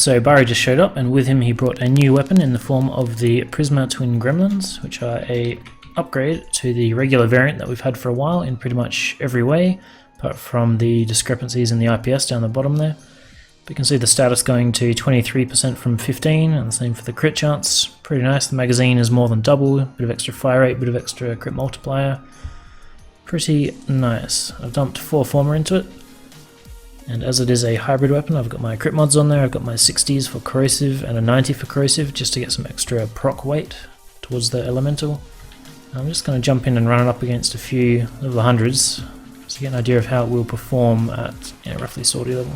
So Barry just showed up, and with him he brought a new weapon in the form of the Prisma twin Gremlins, which are a upgrade to the regular variant that we've had for a while in pretty much every way, apart from the discrepancies in the IPS down the bottom there. But you can see the status going to 23% from 15, and the same for the crit chance. Pretty nice. The magazine is more than double, bit of extra fire rate, bit of extra crit multiplier. Pretty nice. I've dumped 4 former into it. And as it is a hybrid weapon, I've got my crit mods on there, I've got my 60s for corrosive and a 90 for corrosive, just to get some extra proc weight towards the elemental. I'm just going to jump in and run it up against a few level 100s, so you get an idea of how it will perform at roughly sortie level.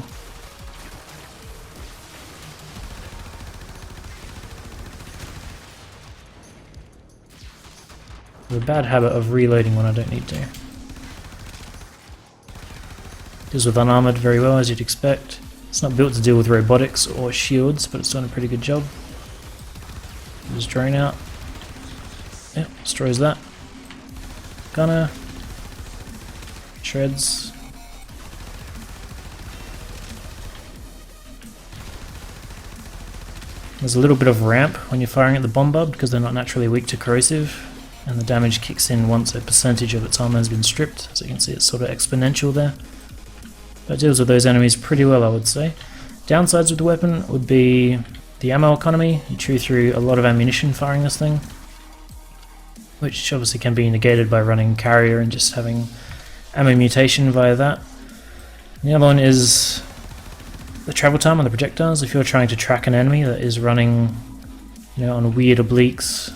I have a bad habit of reloading when I don't need to. Deals with unarmored very well, as you'd expect. It's not built to deal with robotics or shields, but it's doing a pretty good job. Just drone out. Yep, destroys that. Gunner. Shreds. There's a little bit of ramp when you're firing at the bombard because they're not naturally weak to corrosive, and the damage kicks in once a percentage of its armor has been stripped. So you can see it's sort of exponential there. But it deals with those enemies pretty well, I would say. Downsides with the weapon would be the ammo economy. You chew through a lot of ammunition firing this thing, which obviously can be negated by running carrier and just having ammo mutation via that. And the other one is the travel time on the projectiles. If you're trying to track an enemy that is running, on weird obliques,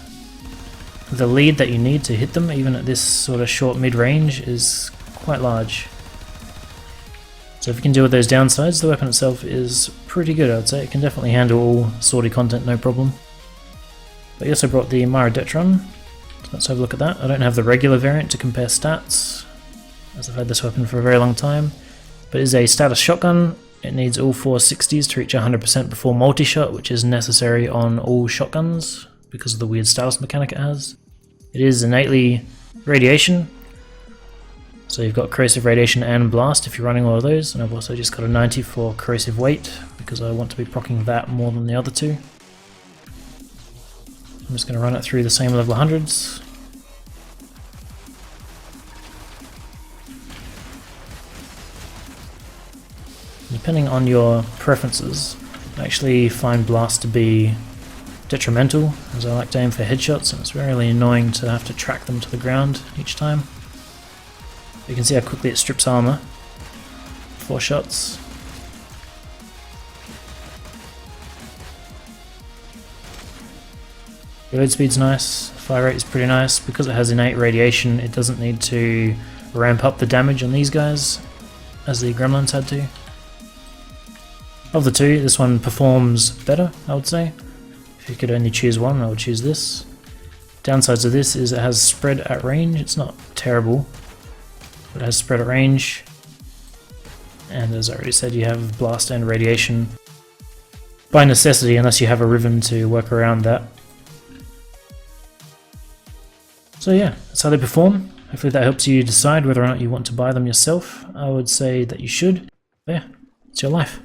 the lead that you need to hit them, even at this sort of short mid-range, is quite large. So if you can deal with those downsides, the weapon itself is pretty good, I would say. It can definitely handle all sortie content, no problem. But I also brought the Detron, so let's have a look at that. I don't have the regular variant to compare stats, as I've had this weapon for a very long time. But it is a status shotgun. It needs all 4 60s to reach 100% before multi-shot, which is necessary on all shotguns because of the weird status mechanic it has. It is innately radiation. So you've got corrosive radiation and blast if you're running all of those, and I've also just got a 90 for corrosive weight because I want to be proccing that more than the other two. I'm just going to run it through the same level 100s. Depending on your preferences, I actually find blast to be detrimental, as I like to aim for headshots, and it's really annoying to have to track them to the ground each time. You can see how quickly it strips armor. 4 shots. Reload speed's nice, fire rate is pretty nice. Because it has innate radiation, it doesn't need to ramp up the damage on these guys, as the Gremlins had to. Of the two, this one performs better, I would say. If you could only choose one, I would choose this. Downsides of this is it has spread at range. It's not terrible, but it has spread at range, and as I already said, you have blast and radiation by necessity unless you have a Riven to work around that. So yeah, that's how they perform. Hopefully that helps you decide whether or not you want to buy them yourself. I would say that you should. Yeah, it's your life.